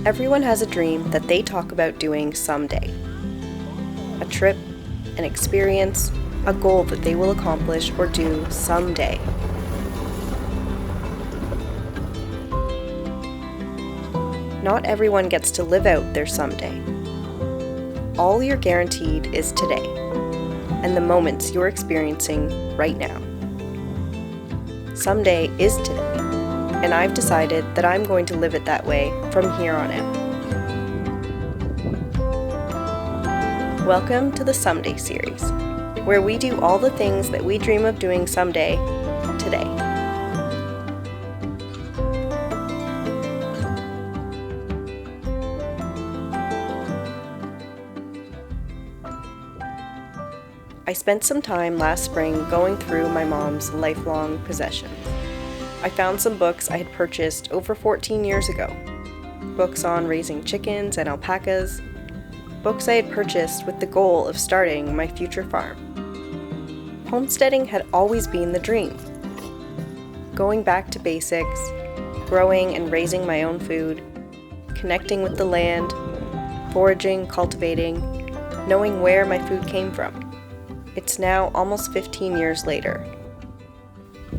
Everyone has a dream that they talk about doing someday. A trip, an experience, a goal that they will accomplish or do someday. Not everyone gets to live out their someday. All you're guaranteed is today, and the moments you're experiencing right now. Someday is today, and I've decided that I'm going to live it that way from here on out. Welcome to the Someday series, where we do all the things that we dream of doing someday, today. I spent some time last spring going through my mom's lifelong possessions. I found some books I had purchased over 14 years ago. Books on raising chickens and alpacas. Books I had purchased with the goal of starting my future farm. Homesteading had always been the dream. Going back to basics, growing and raising my own food, connecting with the land, foraging, cultivating, knowing where my food came from. It's now almost 15 years later.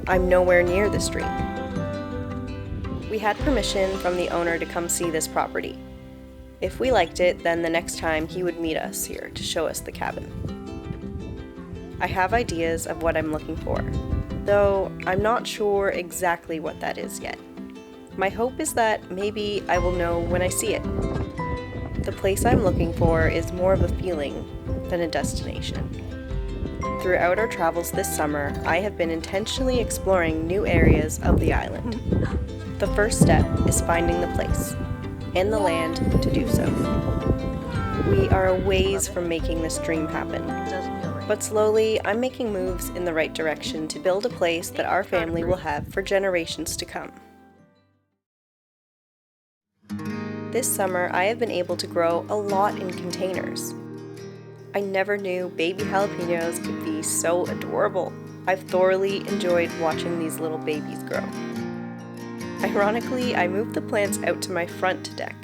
I'm nowhere near this dream. We had permission from the owner to come see this property. If we liked it, then the next time he would meet us here to show us the cabin. I have ideas of what I'm looking for, though I'm not sure exactly what that is yet. My hope is that maybe I will know when I see it. The place I'm looking for is more of a feeling than a destination. Throughout our travels this summer, I have been intentionally exploring new areas of the island. The first step is finding the place and the land to do so. We are a ways from making this dream happen, but slowly I'm making moves in the right direction to build a place that our family will have for generations to come. This summer, I have been able to grow a lot in containers. I never knew baby jalapenos could be so adorable. I've thoroughly enjoyed watching these little babies grow. Ironically, I moved the plants out to my front deck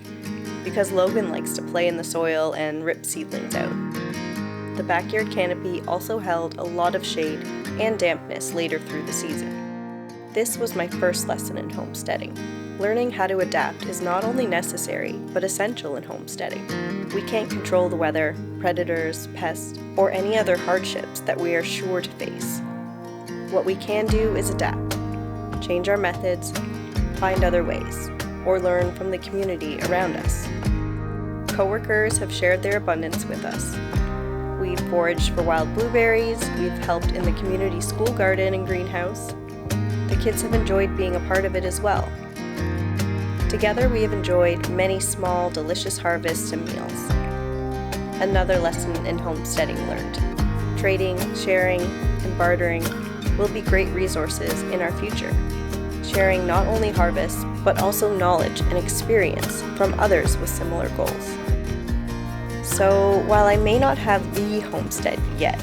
because Logan likes to play in the soil and rip seedlings out. The backyard canopy also held a lot of shade and dampness later through the season. This was my first lesson in homesteading. Learning how to adapt is not only necessary, but essential in homesteading. We can't control the weather, predators, pests, or any other hardships that we are sure to face. What we can do is adapt, change our methods, find other ways, or learn from the community around us. Coworkers have shared their abundance with us. We've foraged for wild blueberries, we've helped in the community school garden and greenhouse. The kids have enjoyed being a part of it as well. Together we have enjoyed many small, delicious harvests and meals. Another lesson in homesteading learned. Trading, sharing, and bartering will be great resources in our future. Sharing not only harvests, but also knowledge and experience from others with similar goals. So, while I may not have the homestead yet,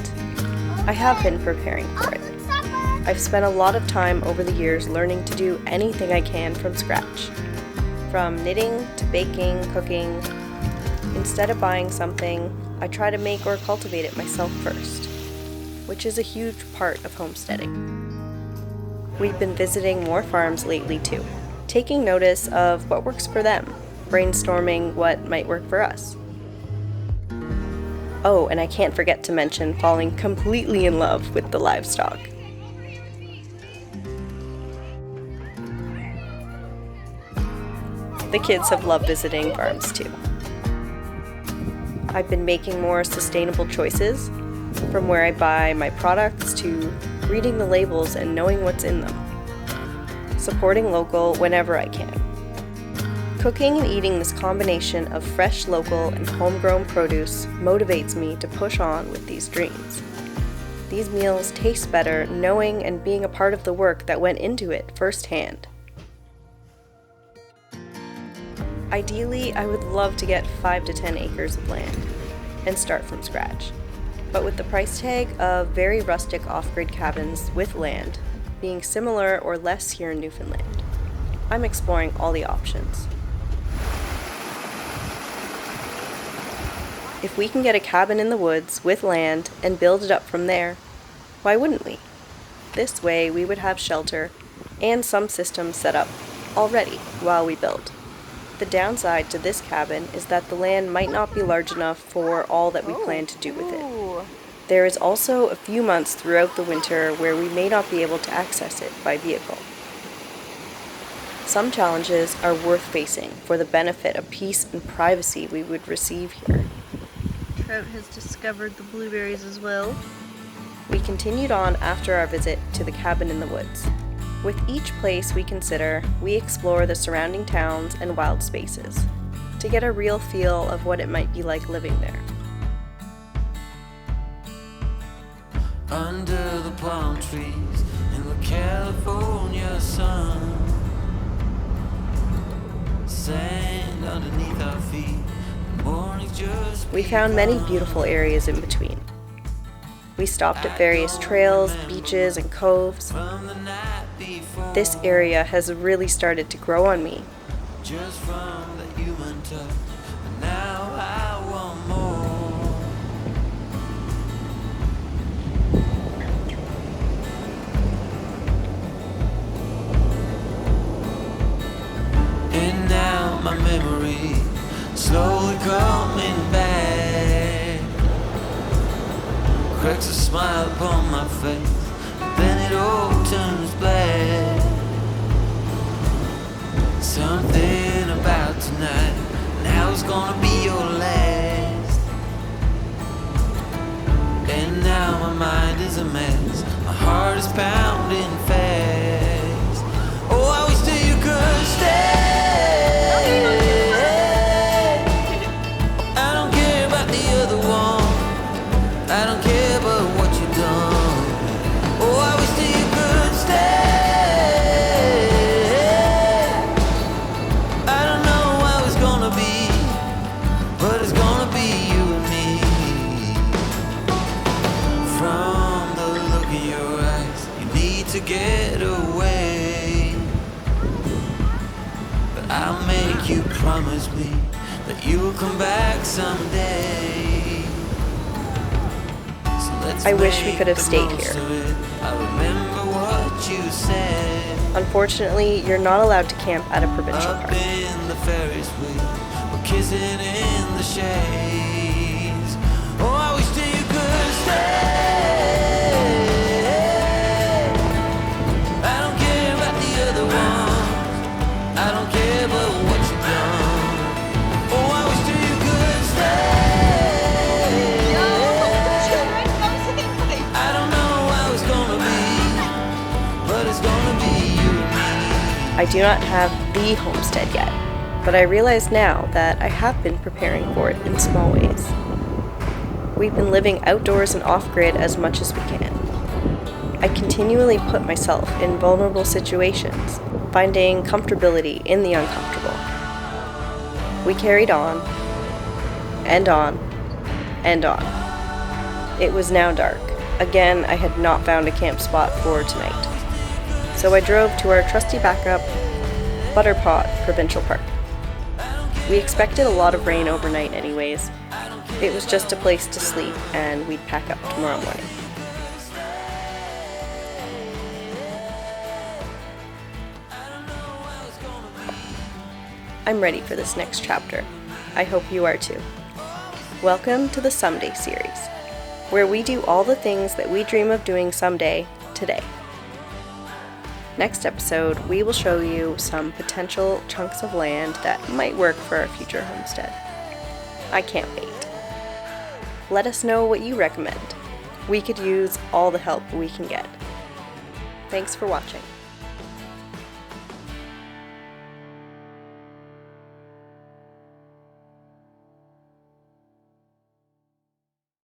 I have been preparing for it. I've spent a lot of time over the years learning to do anything I can from scratch. From knitting to baking, cooking. Instead of buying something, I try to make or cultivate it myself first, which is a huge part of homesteading. We've been visiting more farms lately too, taking notice of what works for them, brainstorming what might work for us. Oh, and I can't forget to mention falling completely in love with the livestock. The kids have loved visiting farms too. I've been making more sustainable choices, from where I buy my products to reading the labels and knowing what's in them. Supporting local whenever I can. Cooking and eating this combination of fresh local and homegrown produce motivates me to push on with these dreams. These meals taste better knowing and being a part of the work that went into it firsthand. Ideally, I would love to get 5 to 10 acres of land and start from scratch. But with the price tag of very rustic off-grid cabins with land being similar or less here in Newfoundland, I'm exploring all the options. If we can get a cabin in the woods with land and build it up from there, why wouldn't we? This way we would have shelter and some systems set up already while we build. The downside to this cabin is that the land might not be large enough for all that we plan to do with it. There is also a few months throughout the winter where we may not be able to access it by vehicle. Some challenges are worth facing for the benefit of peace and privacy we would receive here. Trout has discovered the blueberries as well. We continued on after our visit to the cabin in the woods. With each place we consider, we explore the surrounding towns and wild spaces to get a real feel of what it might be like living there. Under the palm trees in the California sun, sand underneath our feet, the morning's just We found many beautiful areas in between. We stopped at various trails, beaches, and coves. from the night before, This area has really started to grow on me. just from the human touch, and now I want more. And now my memory slowly coming back, cracks a smile upon my face, then it all turns black. Something about tonight, now it's gonna be your last. And now my mind is a mess, my heart is pounding fast. Oh, I wish that you could stay. I don't care about the other one, I don't care about what you've done. Oh, I wish that you could stay. I don't know how it's gonna be, but it's gonna be you and me. From the look in your eyes, you need to get away, but I'll make you promise me that you'll come back someday. So let's I wish we make could have the stayed most here. of it. I remember what you said. Unfortunately, you're not allowed to camp at a provincial Up park. in the Ferris wheel, we're kissing in the shades. Oh, I wish that you could stay. I don't care about the other ones, I don't care about what you've done. Oh, I wish that you could stay. I don't know how it's gonna be, but it's gonna be you and me. I do not have the homestead yet, but I realize now that I have been preparing for it in small ways. We've been living outdoors and off-grid as much as we can. I continually put myself in vulnerable situations, finding comfortability in the uncomfortable. We carried on, and on, and on. It was now dark. Again, I had not found a camp spot for tonight. So I drove to our trusty backup, Butterpot Provincial Park. We expected a lot of rain overnight anyways. It was just a place to sleep and we'd pack up tomorrow morning. I'm ready for this next chapter. I hope you are too. Welcome to the Someday series, where we do all the things that we dream of doing someday, today. Next episode, we will show you some potential chunks of land that might work for our future homestead. I can't wait. Let us know what you recommend. We could use all the help we can get. Thanks for watching.